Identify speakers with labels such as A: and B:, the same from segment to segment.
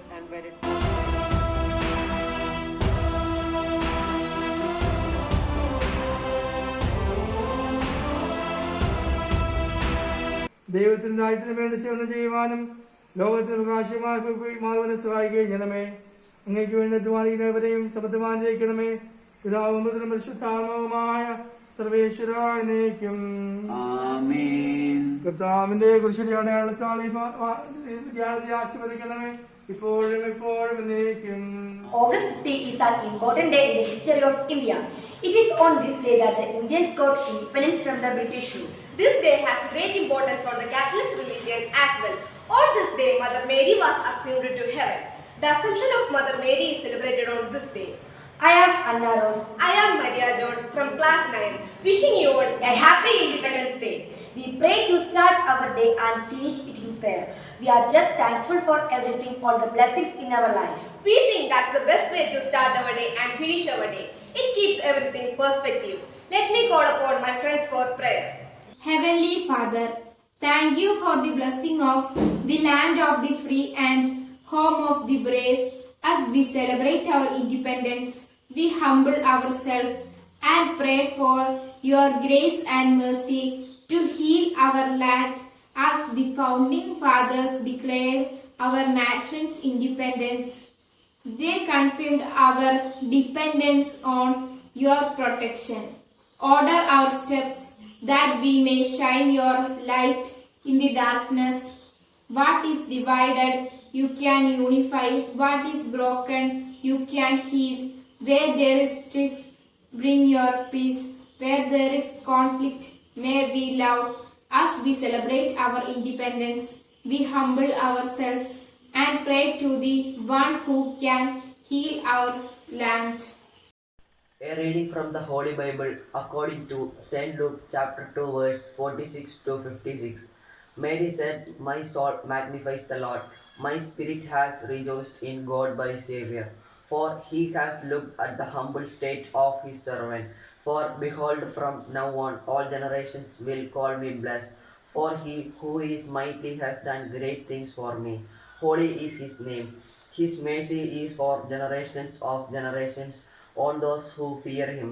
A: once and were it.
B: ദൈവത്തിന്റെ രാജ്യത്തിന് വേണ്ടി സേവനം ചെയ്യുവാനും ലോകത്തിന് പ്രകാശമായി മാറുവാനും സഹായിക്കണമേ. അങ്ങേക്ക് വേണ്ടി അധ്വാനിക്കുന്നവരെയും സമത്വമാനിരിക്കണമേ. പിതാവും പുത്രനും പരിശുദ്ധാത്മാവുമായ സർവേശ്വര എന്നേക്കും. കർത്താവിന്റെ കുരിശിന്റെ അടയാളത്താൽ ആശീർവദിക്കണമേ, ഇപ്പോഴും എപ്പോഴും എന്നേക്കും.
C: August 15 is an important day in the history of India. It is on this day that the Indians got independence from the British rule.
D: This day has great importance for the Catholic religion as well. On this day, Mother Mary was assumed to heaven. The Assumption of Mother Mary is celebrated on this day.
C: I am Anna Rose.
D: I am Maria John from class 9, wishing you all a happy Independence Day.
C: We pray to start our day and finish it in prayer. We are just thankful for everything, all the blessings in our life.
D: We think that's the best way to start our day and finish our day. It keeps everything perspective. Let me call upon my friends for prayer.
E: Heavenly Father, thank you for the blessing of the land of the free and home of the brave. As we celebrate our independence, we humble ourselves and pray for your grace and mercy to heal our land as the founding fathers declared our nation's independence. They confirmed our dependence on your protection. Order our steps that we may shine your light in the darkness. What is divided, you can unify. What is broken, you can heal. Where there is strife, bring your peace. Where there is conflict, may we love. As we celebrate our independence, we humble ourselves and pray to the one who can heal our land.
F: A reading from the Holy Bible according to St. Luke chapter 2 verse 46 to 56. Mary said, "My soul magnifies the Lord. My spirit has rejoiced in God my Saviour. For he has looked at the humble state of his servant. For behold, from now on all generations will call me blessed. For he who is mighty has done great things for me. Holy is his name. His mercy is for generations of generations on those who fear him.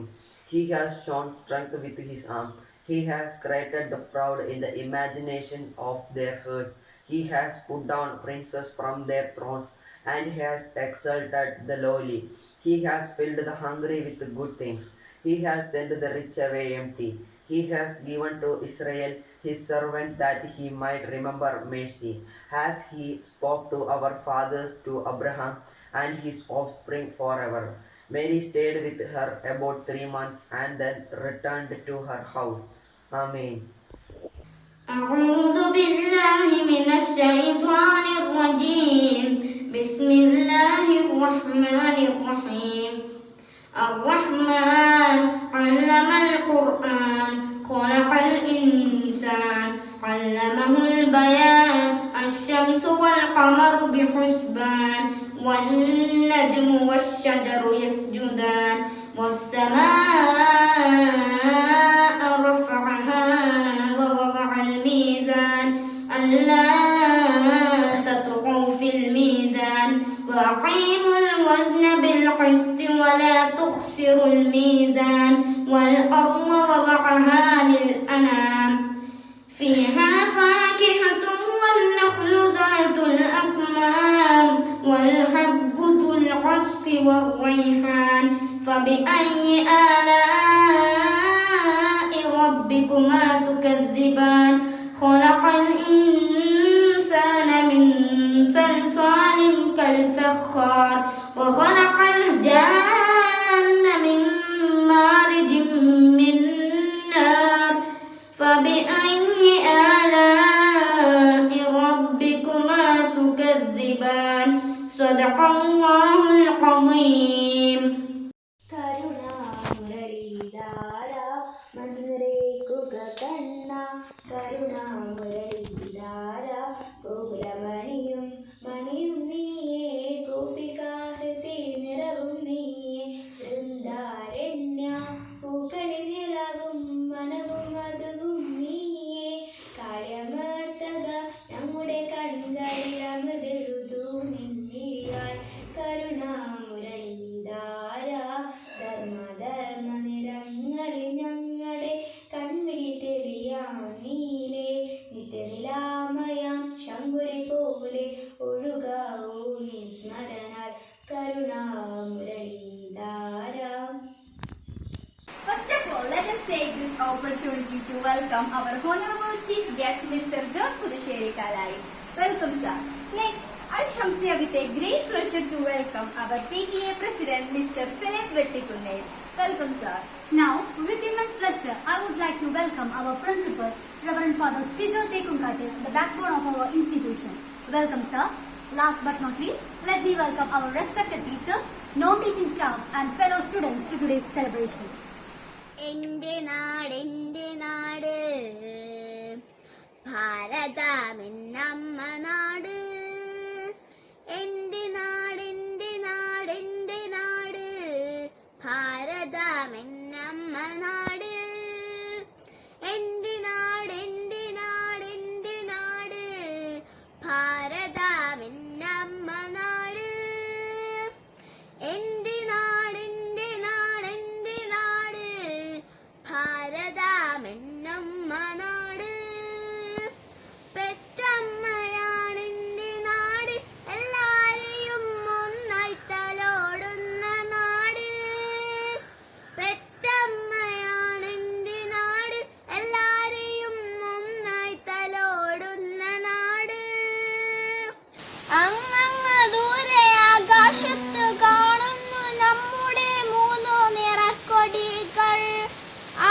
F: He has shown strength with his arm. He has created the proud in the imagination of their hearts. He has put down princes from their thrones and has exalted the lowly. He has filled the hungry with good things. He has sent the rich away empty. He has given to Israel his servant that he might remember mercy, as he spoke to our fathers, to Abraham and his offspring forever." Mary stayed with her about 3 months and then returned to her house. Amen.
G: أعوذ بالله من الشيطان الرجيم. بسم الله الرحمن الرحيم. الرحمن علم القرآن خلق الإنسان علمه البيان. الشمس والقمر بحسبان والنجم والشجر يسجدان. والسماء رفعها ووضع الميزان ألا تطغوا في الميزان وأقيموا الوزن بالقسط ولا تخسروا الميزان. والأرض وضعها للأنام فيها فاكهة والنخل ذات الأكمام والحب ذو العصف والريحان. فبأي آلاء ربكما تكذبان. خلق الإنسان من صلصال كالفخار وخلق الجان من مارج من نار. فبأي آلاء ربكما تكذبان. صدق الله العظيم.
C: കരുണാമുരളീധാരാ മധുരേകുക കണ്ണ കരുണാമുരളീധാരാ ഗോകുലമണിയും മണിയും നീയേ ഗോപികാഹൃതി നിറവും നീയേ വൃന്ദാരണ്യ പൂക്കളിൽ നിലവും മനവും മധുവും നീയേ കാര്യമർത്തക നമ്മുടെ കണ്ണുകളിൽ അമൃതെഴുതൂ നിന്നിഴ
G: നരനാൽ കരുണാമുരളീധാര.
C: First of all, let us take this opportunity to welcome our Honorable Chief Guest, Mr. Jose Puducherry Kalai. Welcome, sir. Next, I shall say with a great pleasure to welcome our PTA President, Mr. Philip Vettikunnel. Welcome, sir.
A: Now, with immense pleasure, I would like to welcome our principal, Reverend Father Stijo Tekunkatil, the backbone of our institution. Welcome, sir. Last but not least, let me welcome our respected teachers, non-teaching staffs and fellow students to today's celebration.
G: എന്റെ നാട് ഭാരതമെന്നമ്മ നാട്. എന്റെ നാട് ഭാരതമെന്നമ്മ നാട്. എന്റെ നാട് ഭാരതമെന്നമ്മ നാട്. എന്റെ നാട് ഭാരതമെന്നമ്മ നാട്. പെറ്റമ്മയാണെന്റെ നാട്, എല്ലാരെയും ഒന്നായി തലോടുന്ന നാട്. പെറ്റമ്മയാണെന്റെ നാട്, എല്ലാരെയും ഒന്നായി തലോടുന്ന നാട്. അങ്ങ് ദൂരെ ആകാശത്ത് കാണുന്നു നമ്മുടെ മൂന്നു നിറക്കൊടികൾ.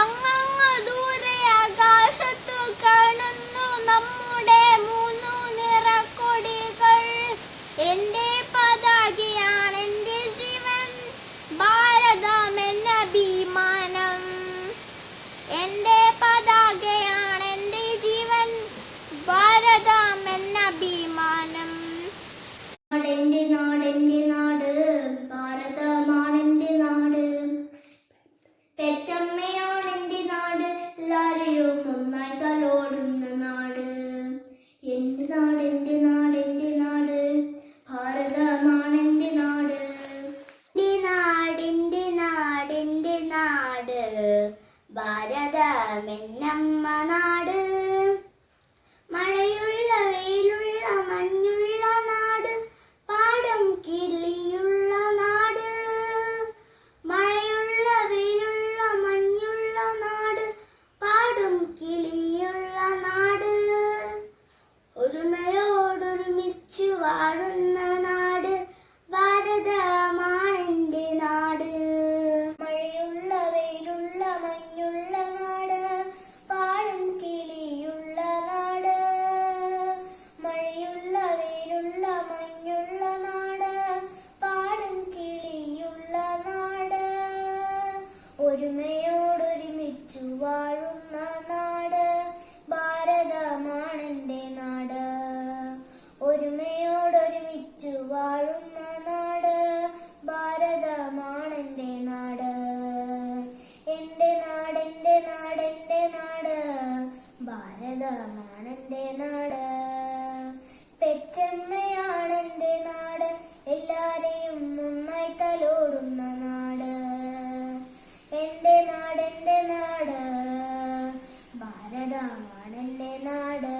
G: അങ്ങ് ദൂരെ ആകാശത്ത് കാണുന്നു നമ്മുടെ മൂന്നു നിറക്കൊടികൾ. എന്റെ പതാകയാണ് എന്റെ ജീവൻ, ഭാരതം എന്ന അഭിമാനം. എന്റെ പതാകയാണ് എന്റെ ജീവൻ, ഭാരതം എന്ന അഭിമാനം. എന്റെ നാട് ഭാരതമാണെന്റെ നാട്. പെറ്റമ്മയാണെന്റെ നാട്, എല്ലാരെയും ഒന്നായി തലോടുന്ന നാട്. എന്റെ നാട് ഭാരതമാണെന്റെ നാട്. എന്റെ നാട് ഭാരതമെന്നമ്മ നാട്. മഴയുള്ള വെയിലുള്ള മഞ്ഞുള്ള നാട്, പാടം കിളിയുള്ള നാട്. മഴയുള്ള വെയിലുള്ള മഞ്ഞുള്ള നാട്, പാടും കിളിയുള്ള നാട്. ഒരുമയോടൊരുമിച്ചു വാഴുന്ന നാട്, ഭാരതമാണെന്റെ നാട്. മഴയുള്ള വെയിലുള്ള മഞ്ഞുള്ള നാട്, പാടും കിളിയുള്ള നാട്. മഴയുള്ള വെയിലുള്ള മഞ്ഞുള്ള നാട്, പാടും കിളിയുള്ള നാട്. ഒരുമയോടൊരുമിച്ചു വാഴുന്ന നാട്, ഭാരതമാണെന്റെ നാട്. ഒരുമയോടൊരുമിച്ചു വാഴുന്ന നാട്, ഭാരതമാണെന്റെ നാട്. എന്റെ നാട് ഭാരതമാണെന്റെ നാട്. പെറ്റമ്മയാണെന്റെ നാട്, എല്ലാരെയും ഒന്നായി തലോടുന്ന നാട്. എന്റെ നാട് ഭാരതമാണെന്റെ നാട്.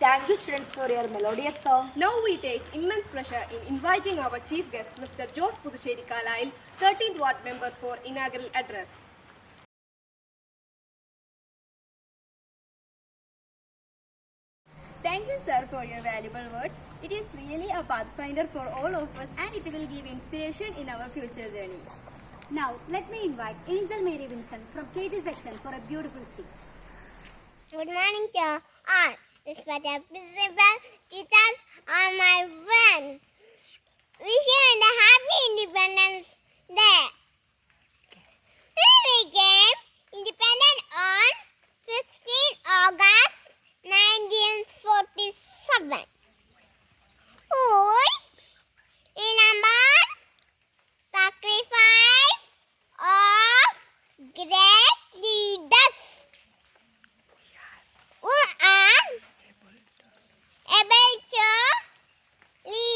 C: Thank you, students, for your melodious song.
D: Now we take immense pleasure in inviting our chief guest, Mr. Jose Puducherry Kalai, 13th Ward member for inaugural address.
C: Thank you, sir, for your valuable words. It is really a pathfinder for all of us, and it will give inspiration in our future journey.
A: Now, let me invite Angel Mary Vincent from KG section for a beautiful speech.
G: Good morning to all. Respected principal, teachers, all my friends. Wish you a happy Independence Day. We became independent on 16 August 1947. We remember sacrifice of great leaders who are able to lead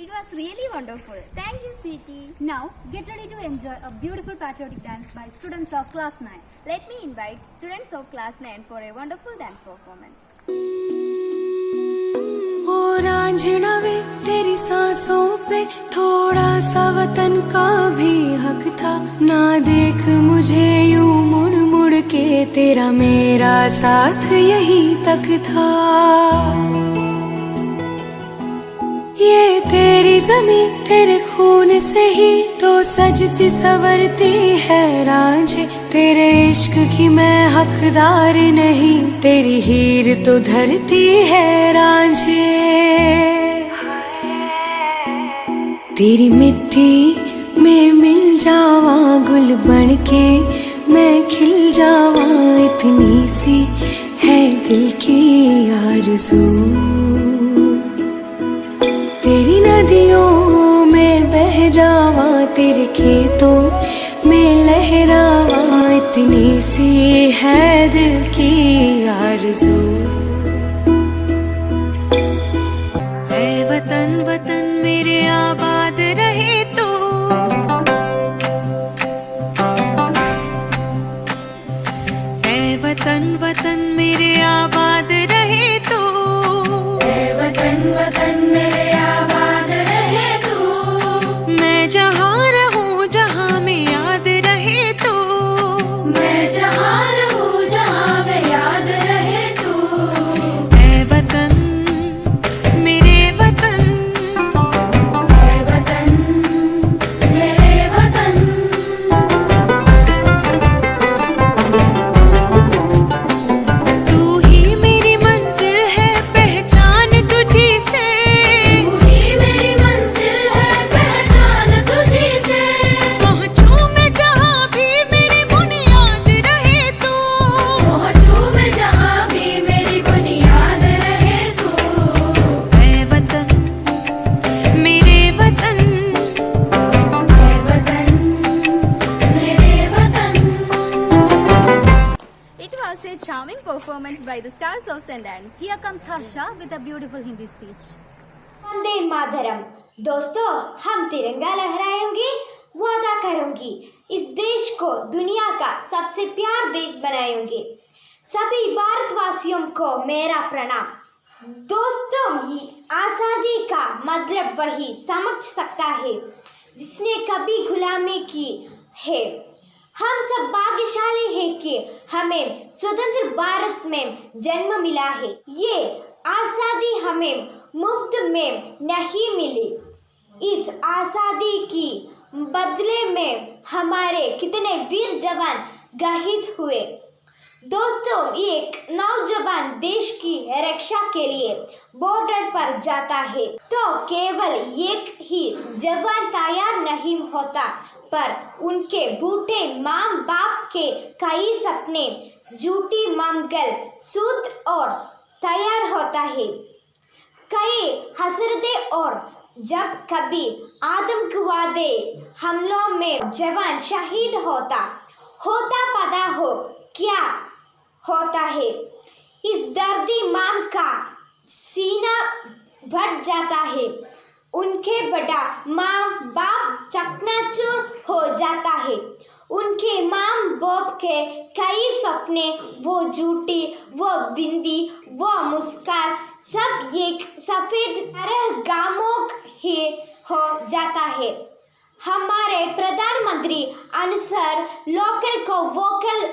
C: It was really wonderful. Thank you, sweetie.
A: Now, get ready to enjoy a beautiful patriotic dance by students of class 9.
C: Let me invite students of class 9 for a wonderful dance performance.
H: ओ रांझना वे तेरी सांसों पे थोड़ा सा वतन का भी हक था। ना देख मुझे यूं मुड़ मुड़ के, तेरा मेरा साथ यही तक था। ये तेरी ज़मीं तेरे खून से ही तो सजती संवरती है रांझे। तेरे इश्क की मैं हकदार नहीं, तेरी हीर तो धरती है रांझे। तेरी मिट्टी में मिल जावा गुल बन के, मैं खिल जावा, इतनी सी है दिल की आरज़ू। तेरी नदियों में बह जावा, तेरे खेतों में लहरावा, इतनी सी है दिल की आरज़ू। ऐ वतन वतन मेरे आबाद रहे तू, ऐ वतन वतन मेरे आबाद रहे तू, ऐ वतन वतन मेरे आबाद रहे तू। मैं जहाँ रहूँ जहाँ में याद रहे तू, मैं जहाँ रहूँ जहाँ में याद रहे तू। ऐ वतन मेरे वतन, ऐ वतन मेरे वतन। तू ही मेरी मंजिल है, पहचान तुझी से, तू ही मेरी मंजिल है, पहचान तुझी से। पहुँचूं मैं जहाँ भी मेरी बुनियाद रहे तू, पहुँचूं मैं जहाँ भी मेरी बुनियाद रहे तू। ऐ वतन मेरे वतन, ऐ वतन मेरे वतन।
C: It was a charming performance by the stars of St. Anne's.
A: Here comes Harsha with a beautiful Hindi speech.
E: Vande Mataram. दोस्तों, हम तिरंगा लहराएंगे, वादा करूंगी इस देश को दुनिया का सबसे प्यार देश बनाएंगे। सभी भारतवासियों को मेरा प्रणाम। दोस्तों, ये आज़ादी का मतलब वही समझ सकता है जिसने कभी गुलामी की है। हम सब भाग्यशाली हैं कि हमें स्वतंत्र भारत में जन्म मिला है। ये आज़ादी हमें मुफ्त में नहीं मिली। इस आज़ादी की बदले में हमारे कितने वीर जवान शहीद हुए। दोस्तों, एक नौजवान देश की रक्षा के लिए बॉर्डर पर जाता है तो केवल एक ही जवान तैयार नहीं होता, पर उनके बूढ़े माँ बाप के कई सपने, झूठी मंगल सूत्र और तैयार होता है। कई हसरतें और जब कभी आतंकवादी हमलों में जवान शहीद होता पता हो क्या होता है। इस दर्दी माँ का सीना फट जाता है। उनके बड़ा माँ बाप चकनाचूर हो जाता है। उनके माँ बाप के कई सपने, वो झूठी, वो बिंदी, वो मुस्कान, सब एक सफेद तरह गामों ही हो जाता है। हमारे प्रधानमंत्री अनुसार लोकल को वोकल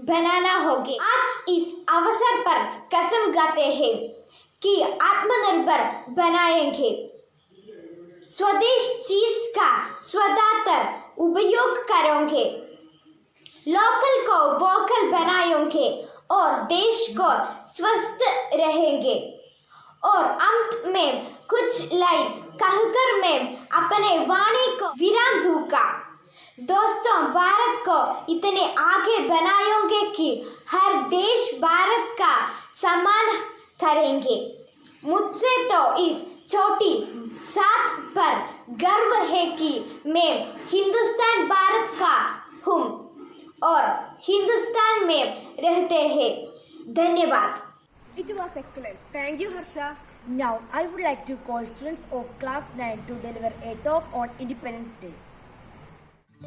E: बनाना होगा। आज इस अवसर पर कसम खाते हैं कि आत्मनिर्भर बनाएंगे, स्वदेश चीज का स्वतंत्र उपयोग करेंगे, लोकल को वोकल बनाएंगे और देश को स्वस्थ रहेंगे। और अंत में कुछ लाइन कहकर मैं अपने वाणी को विराम दूंगा। दोस्तों, भारत को इतने आगे बनाएंगे कि हर देश भारत का सम्मान करेंगे। मुझसे तो इस छोटी साथ पर गर्व है कि मैं हिंदुस्तान भारत का हूँ और हिंदुस्तान में रहते हैं। धन्यवाद।
D: It was excellent. Thank you, Harsha.
I: Now, I would like to call students of class 9 to deliver a talk on Independence Day.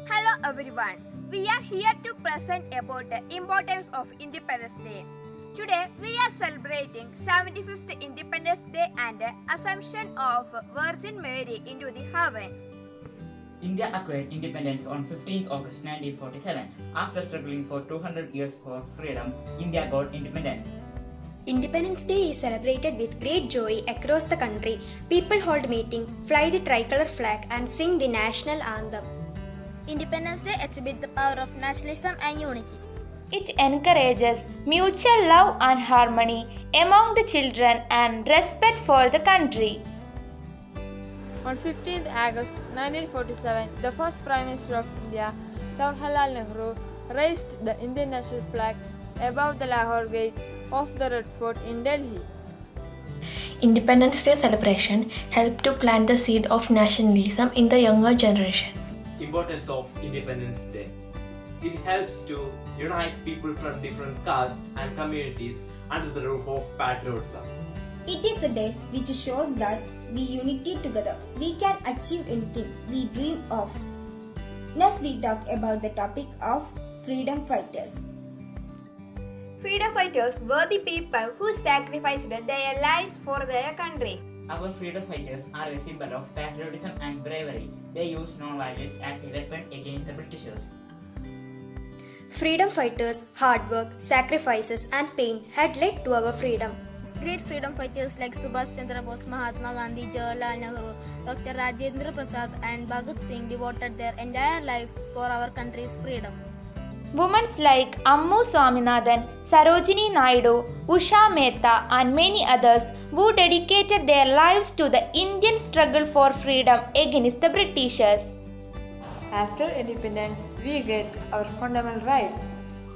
J: Hello everyone. We are here to present about the importance of Independence Day. Today we are celebrating 75th Independence Day and the Assumption of Virgin Mary into the heaven.
K: India acquired independence on 15th August 1947. After struggling for 200 years for freedom, India got independence.
L: Independence Day is celebrated with great joy across the country. People hold meeting, fly the tricolor flag and sing the national anthem.
M: Independence Day exhibits the power of nationalism and unity.
N: It encourages mutual love and harmony among the children and respect for the country.
O: On 15th August 1947, the first Prime Minister of India, Jawaharlal Nehru, raised the Indian national flag above the Lahore Gate of the Red Fort in Delhi.
P: Independence Day celebration helped to plant the seed of nationalism in the younger generation.
Q: Importance of Independence Day. It helps to unite people from different castes and communities under the roof of patriotism.
I: It is the day which shows that we unity together. We can achieve anything we dream of. Next we talk about the topic of freedom fighters.
J: Freedom fighters were the people who sacrificed their lives for their country.
K: Our freedom fighters are a symbol of patriotism and bravery. They used non-violence as a weapon against the Britishers.
L: Freedom fighters' hard work, sacrifices and pain had led to our freedom.
M: Great freedom fighters like Subhash Chandra Bose, Mahatma Gandhi, Jawaharlal Nehru, Dr. Rajendra Prasad and Bhagat Singh devoted their entire life for our country's freedom.
N: Women like Ammu Swaminathan, Sarojini Naidu, Usha Mehta and many others who dedicated their lives to the Indian struggle for freedom against the Britishers.
O: After independence, we get our fundamental rights.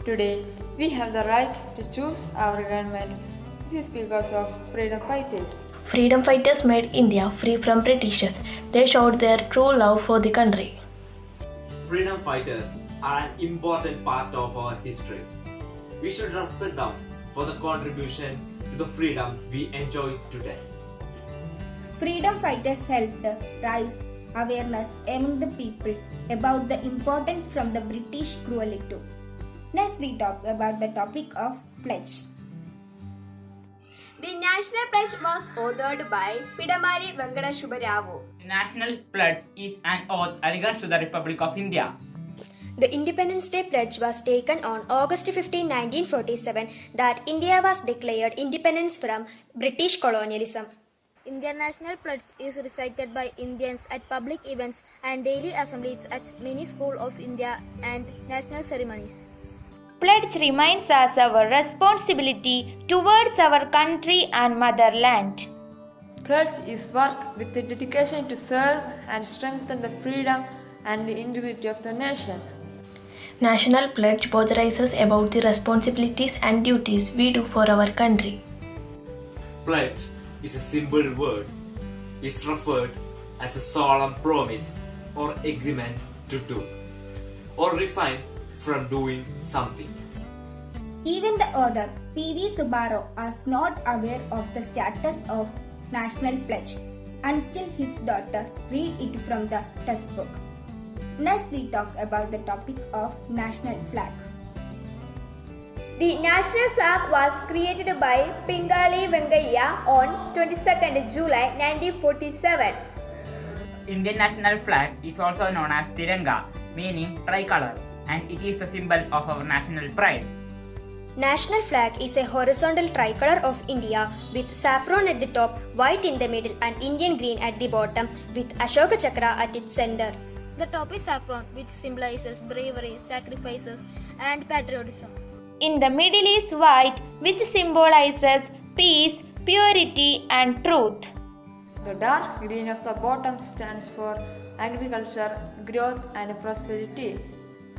O: Today, we have the right to choose our government. This is because of freedom fighters.
P: Freedom fighters made India free from Britishers. They showed their true love for the country.
Q: Freedom fighters are an important part of our history. We should respect them for the contribution to the freedom we enjoy today.
I: Freedom fighters helped raise awareness among the people about the importance from the British cruelty too. Next we talk about the topic of pledge.
J: The National Pledge was authored by Pidamari Venkata Subbarao.
K: The National Pledge is an oath against to the Republic of India.
L: The Independence Day pledge was taken on August 15, 1947 that India was declared independence from British colonialism.
M: Indian National Pledge is recited by Indians at public events and daily assemblies at many schools of India and national ceremonies.
N: Pledge reminds us our responsibility towards our country and motherland.
O: Pledge is work with the dedication to serve and strengthen the freedom and the integrity of the nation.
P: National Pledge both rises about the responsibilities and duties we do for our country.
Q: Pledge is a simple word. It's referred as a solemn promise or agreement to do or refrain from doing something.
I: Even the author P.V. Subbarao was not aware of the status of National Pledge until his daughter read it from the textbook. Next we talk about the topic of national flag.
J: The national flag was created by Pingali Venkaiah on 22nd July 1947.
K: Indian national flag is also known as Tiranga, meaning tricolor, and it is the symbol of our national pride.
L: National flag is a horizontal tricolor of India with saffron at the top, white in the middle and Indian green at the bottom with Ashoka Chakra at its center.
M: The top is saffron, which symbolizes bravery, sacrifices and patriotism.
N: In the middle is white, which symbolizes peace, purity and truth.
O: The dark green of the bottom stands for agriculture, growth and prosperity.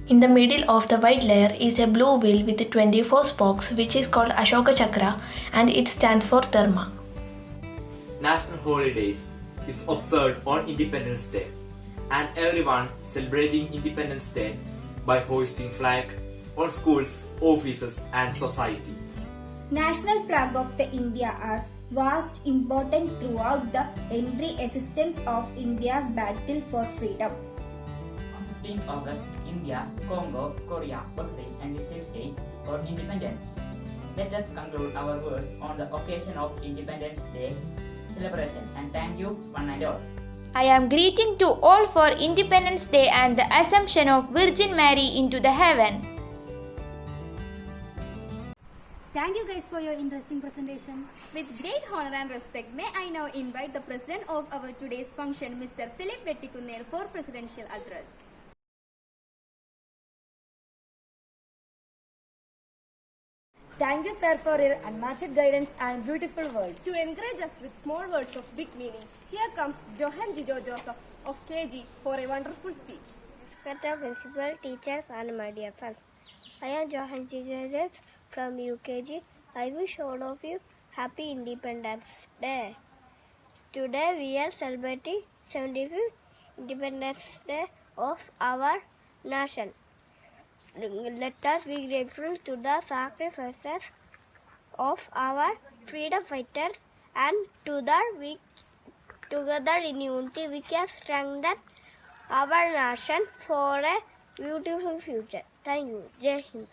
P: In the middle of the white layer is a blue wheel with 24 spokes which is called Ashoka Chakra and it stands for Dharma.
Q: National holidays is observed on Independence Day, and everyone celebrating Independence Day by hoisting flag on schools, offices and society.
I: National flag of the India is vast important throughout the entire existence of India's battle for freedom.
K: On 15th August, India, Congo, Korea, Bahrain, and the Czech state got independence. Let us conclude our words on the occasion of Independence Day celebration and thank you one and all.
N: I am greeting to all for Independence Day and the Assumption of Virgin Mary into the heaven.
A: Thank you guys for your interesting presentation.
C: With great honor and respect, may I now invite the president of our today's function, Mr. Philip Vettikunnel, for presidential address.
R: Thank you, sir, for your unmatched guidance and beautiful words.
D: To encourage us with small words of big meaning, here comes Johan Jijo Joseph of KG for a wonderful speech.
S: Respected principal, teachers, and my dear friends, I am Johan Jijo Joseph from UKG. I wish all of you Happy Independence Day. Today we are celebrating 75th Independence Day of our nation. Let us be grateful to the sacrifices of our freedom fighters, and together in unity we can strengthen our nation for a beautiful future. Thank you. Jai Hind.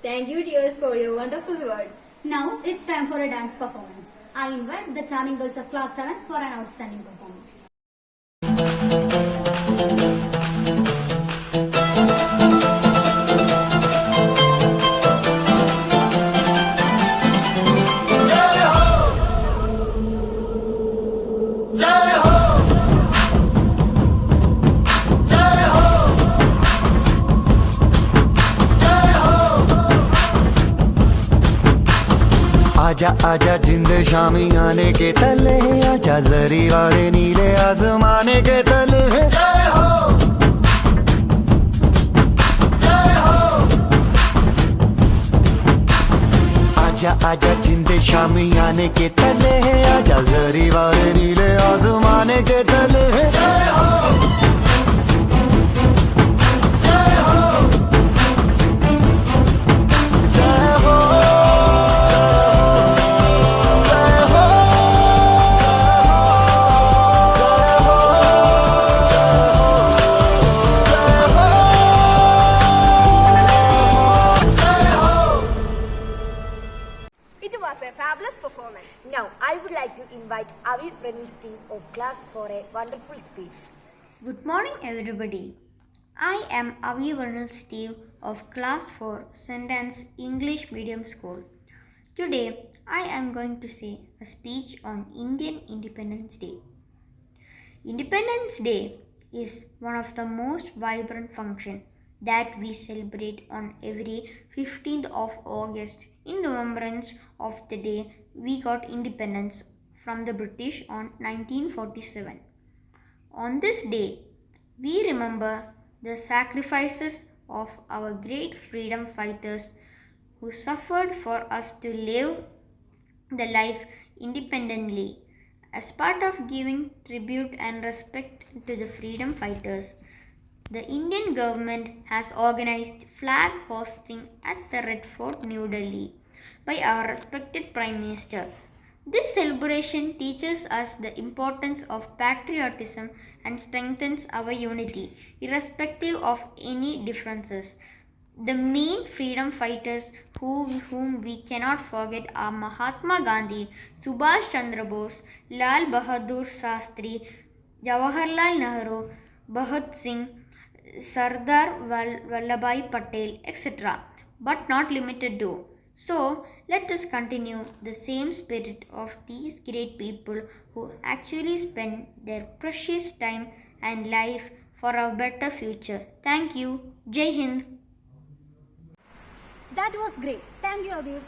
C: Thank you, dears, for your wonderful words.
A: Now it's time for a dance performance. I invite the charming girls of class 7 for an outstanding performance.
T: आजा आजा जिंद शामी आने के तले, आजा जरी वाले नीले आसमाने के तले। जय हो, जय हो। आजा आजा जिंद शामी आने के तले, आजा जरी वाले नीले आसमाने के तले। जय हो, जय हो, जय हो।
R: Now, I would like to invite Avi Prani's team of class for a wonderful speech.
U: Good morning, everybody. I am Avi Vernal Steve of Class 4 St. Anne's English Medium School. Today, I am going to say a speech on Indian Independence Day. Independence Day is one of the most vibrant functions that we celebrate on every 15th of August in remembrance of the day we got independence from the British on 1947. On this day, we remember the sacrifices of our great freedom fighters who suffered for us to live the life independently. As part of giving tribute and respect to the freedom fighters, the Indian government has organized flag hosting at the Red Fort, New Delhi, by our respected Prime Minister. This celebration teaches us the importance of patriotism and strengthens our unity, irrespective of any differences. The main freedom fighters whom we cannot forget are Mahatma Gandhi, Subhash Chandra Bose, Lal Bahadur Shastri, Jawaharlal Nehru, Bhagat Singh, Sardar Vallabhbhai Patel, etc., but not limited to. So, let us continue the same spirit of these great people who actually spend their precious time and life for our better future. Thank you. Jai Hind.
A: That was great. Thank you, Abir.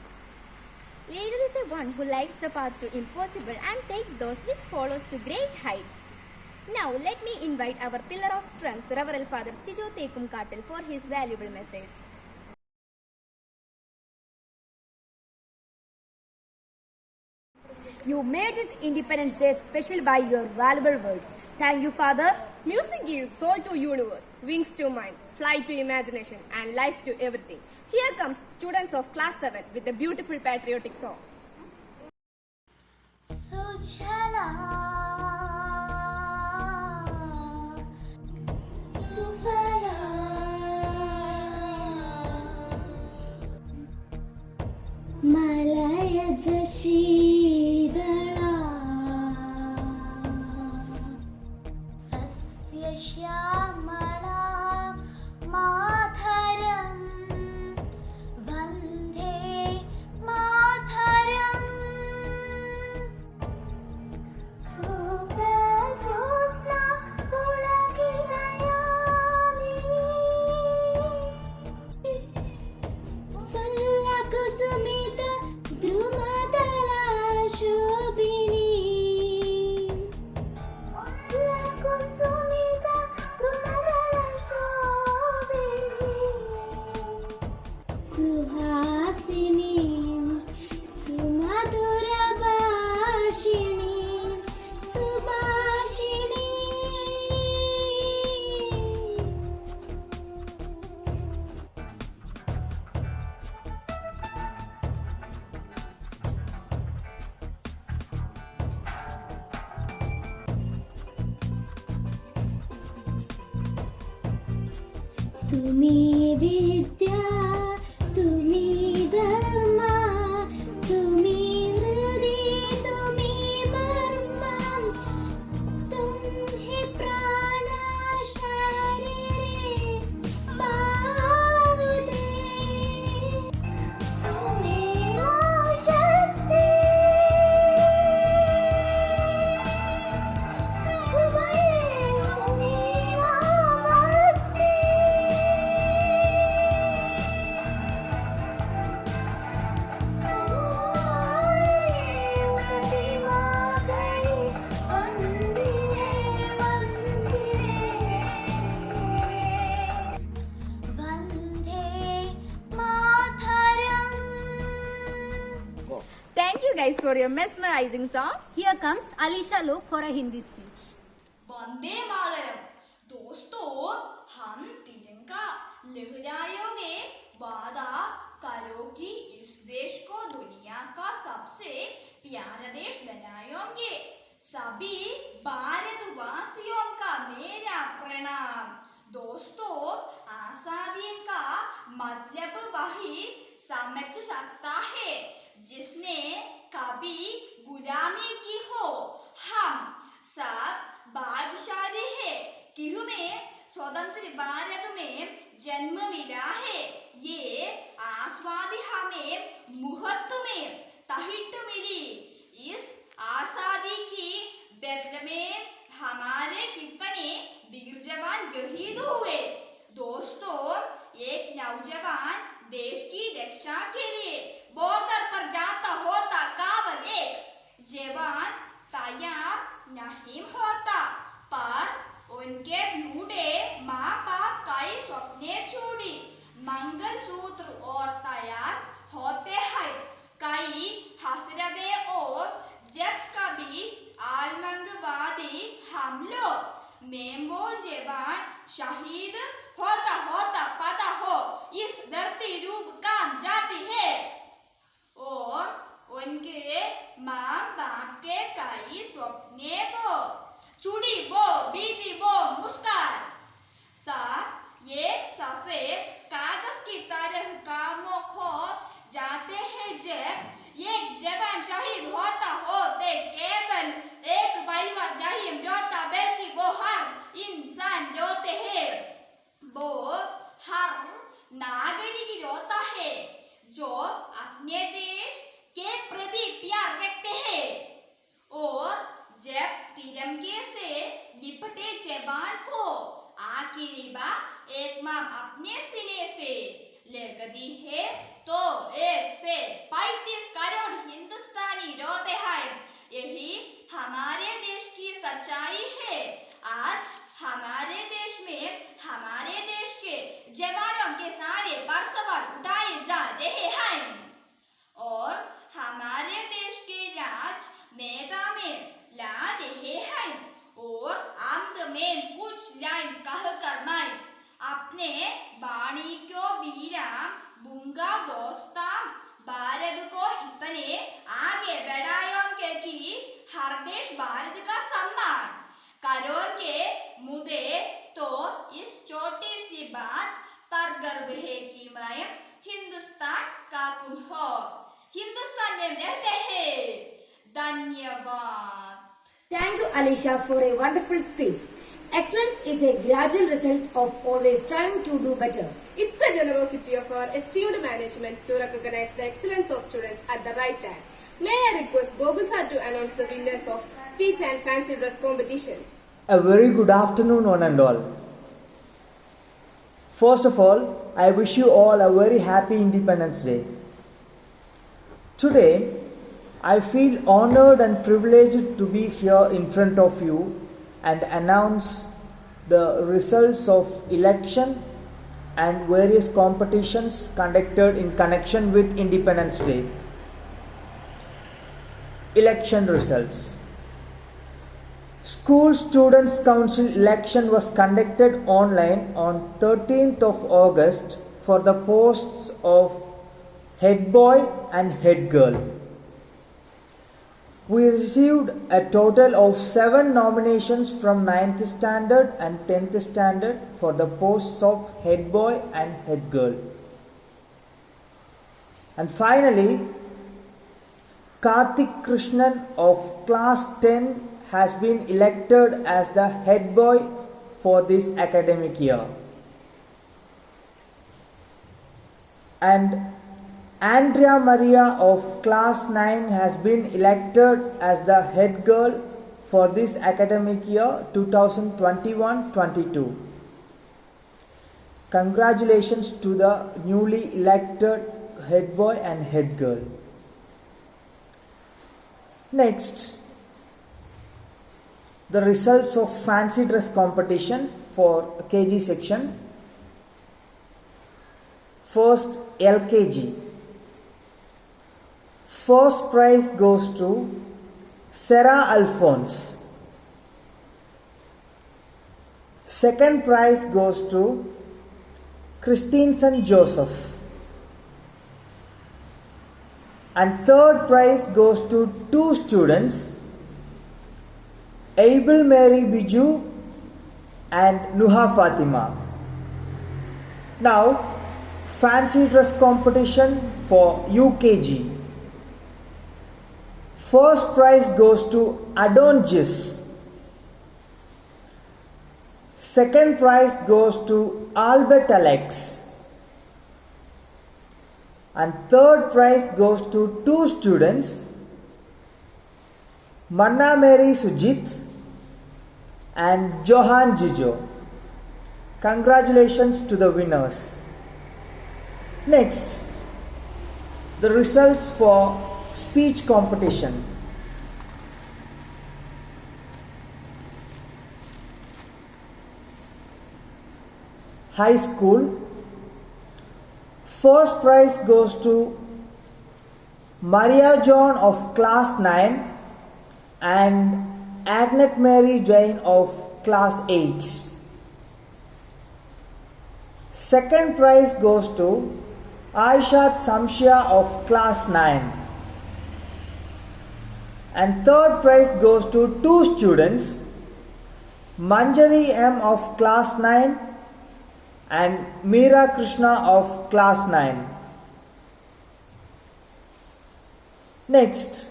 C: Leader is the one who lights the path to impossible and takes those which follows to great heights. Now, let me invite our pillar of strength, Reverend Father Stijo Tekum Katil, for his valuable message.
R: You made this Independence Day special by your valuable words. Thank you, Father.
D: Music gives soul to universe, wings to mind, flight to imagination, and life to everything. Here comes students of class 7 with a beautiful patriotic song.
A: सुजला सुफला मलयज शीतला सस्यश्यामला मातरं वन्दे मातरम् सुप्रज्योत्स्ना पुलकितयामिनी फल्लकुसुमित द्रुमदला शोभिनी फल्लकुसुमित द्रुमदला शोभिनी सुहासिनी सुमधुरभाषिणी सुभाषिणी तुम्ही विद्या तुम्ही धर्म तुम्ही हृदय तुम्ही मर्म तुम्ही प्राण शरीरे बाहुदे तुम्ही शक्ती तुम्ही भक्ती
C: Thank you guys for your mesmerizing song.
A: Here comes Alisha Lok for a Hindi speech.
D: Vande Mataram. दोस्तों, हम तिरंगा लहराओगे, वादा करो कि इस देश को दुनिया का सबसे प्यारा देश बनाएंगे। सभी भारतवासियों का मेरा प्रणाम। दोस्तों, आजादी का मतलब वही समझ सकता है जिसने कभी गुलामी की हो। हम सब भाग्यशाली है कि हमें स्वतंत्र भारत में जन्म मिला है। ये आजादी हमें मुहूर्त में तहित मिली। इस आजादी की बदले में हमारे कितने वीर जवान शहीद हुए। दोस्तों, एक नौजवान देश की रक्षा के लिए बॉर्डर पर जाता होता केवल एक जवान तैयार नहीं होता, पर उनके बूढ़े माँ बाप कई सपने छोड़ी मंगलसूत्र और तैयार होते हैं कई हसरतें और जब कभी आतंकवादी हमलों में वो जवान शहीद होता होता पता हो इस धरती रूप काम जाती है और उनके माँ बाप के कई सपने वो चूड़ी वो बीती वो मुस्कान साथ एक सफेद कागज की तरह कामों खो जाते हैं। जब एक जवान शहीद होता होते केवल एक परिवार नहीं रोता बल्कि वो हर इंसान रोते हैं। वो हर नागरिक रोता है जो अपने देश के प्रति प्यार रखते हैं। और जब तिरंगे से लिपटे जवान को आखिरी बार एक माँ अपने सीने से लगती है तो 135 करोड़ हिंदुस्तानी रोते हैं। यही हमारे देश की सच्चाई है। आज हमारे देश में हमारे देश के जवानों के सारे पर सवाल उठाए जा रहे हैं और हमारे देश के राज नेता में ला रहे हैं और अंत में कुछ लाइन कहकर मैं अपने वाणी को विराम दोस्ता भारत को इतने आगे बढ़ाएंगे कि भारत का सम्मान। करोगे मुझे तो इस छोटी सी बात पर गर्व है कि मैं हिंदुस्तान का हूँ, हिंदुस्तान में रहते हैं। धन्यवाद।
R: Thank you, Alisha, for a wonderful speech. Excellence is a gradual result of always trying to do better.
B: It's the generosity of our esteemed management to recognize the excellence of students at the right time. May I request Gogul sir to announce the winners of speech and fancy dress competition.
V: A very good afternoon, one and all. First of all, I wish you all a very happy Independence Day. Today, I feel honored and privileged to be here in front of you and announce the results of election and various competitions conducted in connection with Independence Day. Election results. School Students' Council election was conducted online on 13th of August for the posts of head boy and head girl. We received a total of 7 nominations from 9th standard and 10th standard for the posts of head boy and head girl. And finally, Karthik Krishnan of class 10 has been elected as the head boy for this academic year. And Andrea Maria of class 9 has been elected as the head girl for this academic year 2021-22. Congratulations to the newly elected head boy and head girl. Next, the results of fancy dress competition for KG section. First, LKG. First prize goes to Sarah Alphonse. Second prize goes to Christensen Joseph. And third prize goes to 2 students, Abel Mary Biju and Nuha Fatima. Now, fancy dress competition for UKG. First prize goes to Adon Jis. Second prize goes to Albert Alex. And third prize goes to 2 students, Manna Mary Sujit and Johan Jijo. Congratulations to the winners. Next, the results for speech competition. High school. First prize goes to Maria John of class 9 and Agnet Mary Jain of class 8. Second prize goes to Aishat Samshya of class 9. And third prize goes to 2 students, Manjari M of class 9 and Meera Krishna of class 9. Next,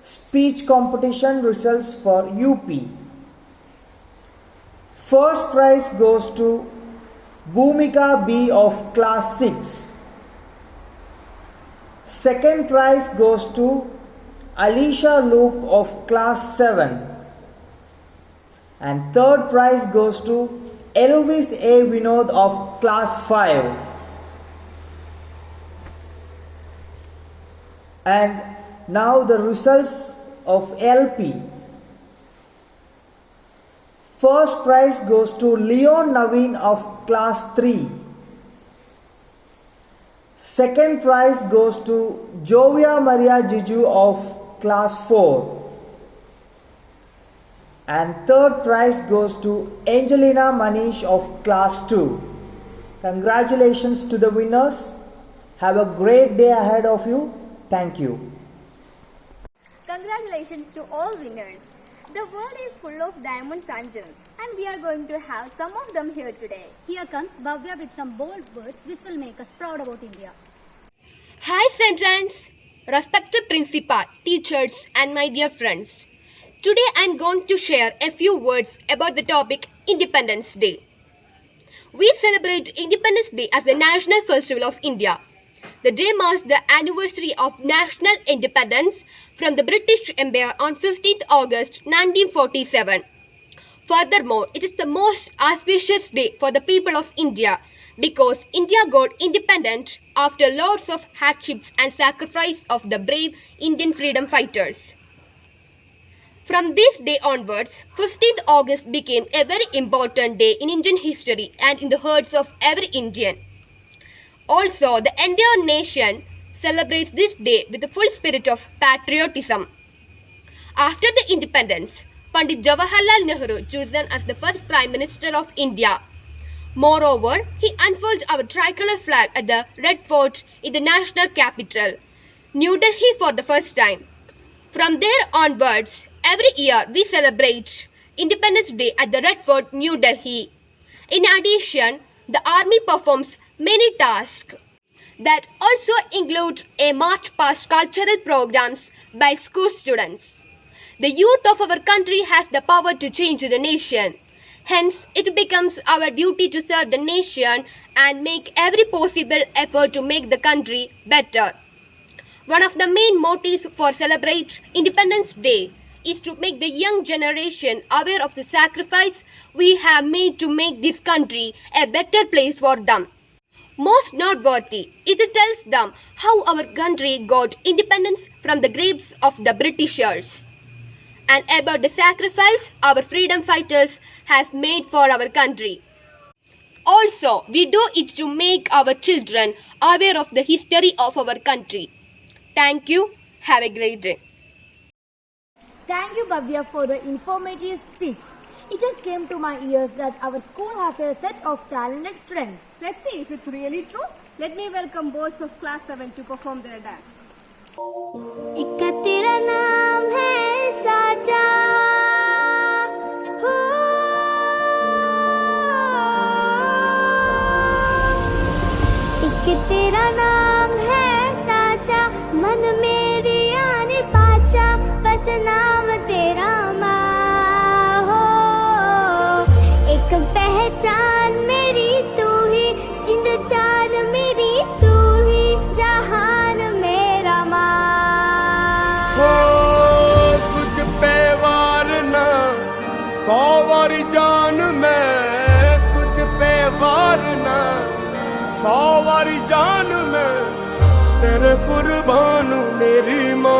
V: speech competition results for UP. First prize goes to Bhumika B of class 6. Second prize goes to Alicia Luke of class 7. And third prize goes to Elvis A. Vinod of class 5. And now the results of LP. First prize goes to Leon Naveen of class 3. Second prize goes to Jovia Maria Jiju of class 4. And third prize goes to Angelina Manish of class 2. Congratulations to the winners. Have a great day ahead of you. Thank you.
C: Congratulations to all winners.
J: The world is full of diamonds and gems, and we are going to have some of them here today.
A: Here comes Bhavya with some bold words which will make us proud about India.
F: Hi Sentrans, respected principal, teachers and my dear friends. Today I am going to share a few words about the topic Independence Day. We celebrate Independence Day as the national festival of India. The day marks the anniversary of national independence from the British Empire on 15th August 1947. Furthermore, it is the most auspicious day for the people of India because India got independent after lots of hardships and sacrifice of the brave Indian freedom fighters. From this day onwards, 15th August became a very important day in Indian history and in the hearts of every Indian. Also, the entire nation celebrates this day with the full spirit of patriotism. After the independence, Pandit Jawaharlal Nehru chosen as the first Prime Minister of India. Moreover, he unfurled our tricolor flag at the Red Fort in the national capital, New Delhi, for the first time. From there onwards, every year we celebrate Independence Day at the Red Fort, New Delhi. In addition, the army performs many tasks that also include a march past cultural programs by school students. The youth of our country has the power to change the nation. Hence, it becomes our duty to serve the nation and make every possible effort to make the country better. One of the main motives for celebrate Independence Day is to make the young generation aware of the sacrifice we have made to make this country a better place for them. Most noteworthy, it tells them how our country got independence from the grasp of the Britishers and about the sacrifice our freedom fighters has made for our country. Also, we do it to make our children aware of the history of our country. Thank you. Have a great day.
R: Thank you, Bhavya, for the informative speech. It just came to my ears that our school has a set of talented students.
B: Let's see if it's really true. Let me welcome boys of class 7 to perform their dance.
S: एक तेरा नाम है साचा हो एक तेरा नाम है साचा मन मेरी आने पाचा बस नाम तेरा माँ हो एक पहचान मेरी तू ही जिंद जान मेरी तू ही जहान मेरा माँ
G: हो तुझ पे वारना 100 वारी जान मैं तुझ पे वारना 100 वारी जान मैं तेरे कुर्बान मेरी माँ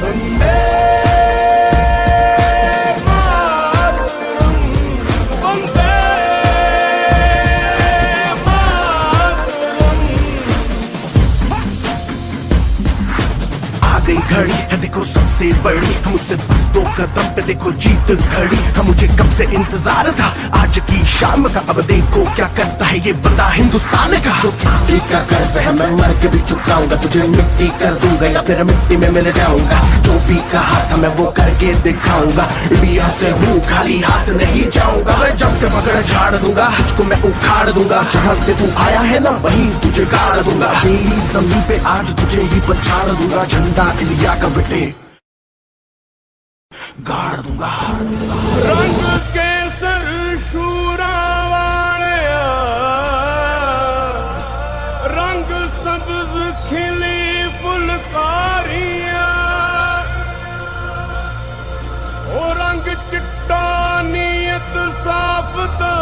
G: वंदे
T: घड़ी है देखो सबसे बड़ी मुझसे बस 2 कदम पे देखो जीत घड़ी हम मुझे कब से इंतजार था आज की शाम का अब देखो क्या करता है ये बंदा हिंदुस्तान का जो मिट्टी का कर्ज है मैं मर के भी चुकाऊंगा तुझे मिट्टी कर दूंगा या फिर मिट्टी में मिल जाऊंगा जो भी कहा था मैं वो करके दिखाऊंगा इंडिया से हूँ खाली हाथ नहीं जाऊंगा मैं जब के पकड़ झाड़ दूंगा तुझको मैं उखाड़ दूंगा जहाँ से तू आया है ना वहीं तुझे गाड़ दूंगा तेरी जमीन पे आज तुझे ही पछाड़ दूंगा झंडा इंडिया का बेटे गाड़ दूंगा
G: रंग केसर शूरा वाले रंग सब्ज खिली फुलकारियां ओ रंग चिट्टा नीयत साफ तो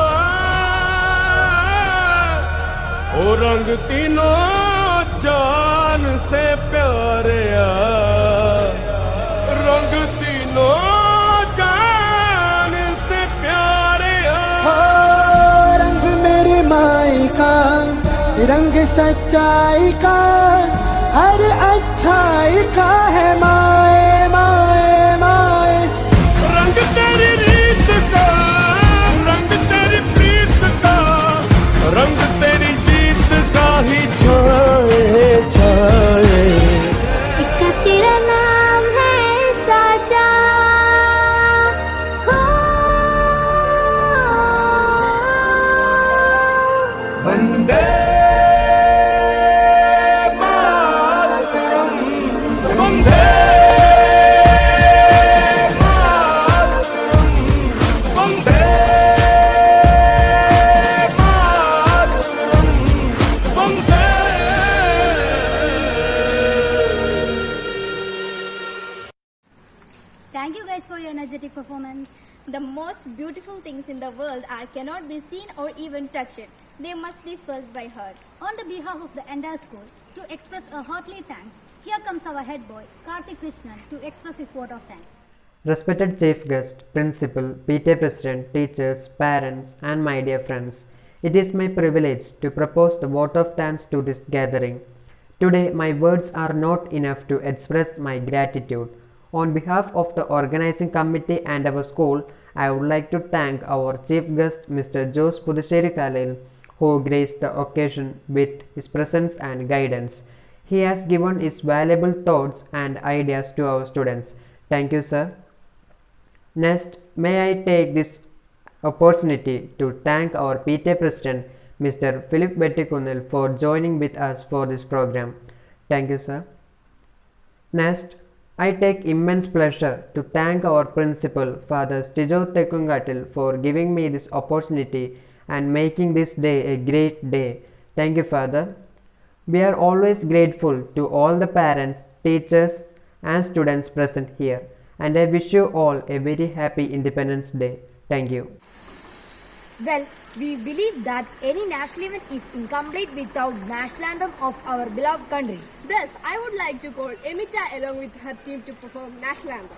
G: ओ रंग तीनों जान से प्यारे रंग तीनों जान से प्यारे
W: रंग मेरी माई का रंग सच्चाई का हर अच्छाई का है माए माए माए
G: रंग तेरी रीत का रंग तेरी प्रीत का रंग तेरी जीत का ही छाए छाए
A: Thank you guys for your energetic performance.
C: The most beautiful things in the world cannot be seen or even touched. They must be felt by heart.
A: On the behalf of the entire school, to express a heartily thanks, here comes our head boy, Karthik Krishnan, to express his vote of thanks.
E: Respected Chief Guest, Principal, PTA President, teachers, parents, and my dear friends, it is my privilege to propose the vote of thanks to this gathering. Today, my words are not enough to express my gratitude. On behalf of the organizing committee and our school, I would like to thank our Chief Guest, Mr. Jose Pudducherry Kalayil, who graced the occasion with his presence and guidance. He has given his valuable thoughts and ideas to our students. Thank you, sir. Next, may I take this opportunity to thank our PTA President, Mr. Philip Vettikunil, for joining with us for this program. Thank you, sir. Next, I take immense pleasure to thank our Principal, Father Stijo Tekungatil, for giving me this opportunity and making this day a great day. Thank you, Father. We are always grateful to all the parents, teachers, and students present here, and I wish you all a very happy Independence Day. Thank you.
R: Well, we believe that any national event is incomplete without national anthem of our beloved country.
B: Thus, I would like to call Emita along with her team to perform national anthem.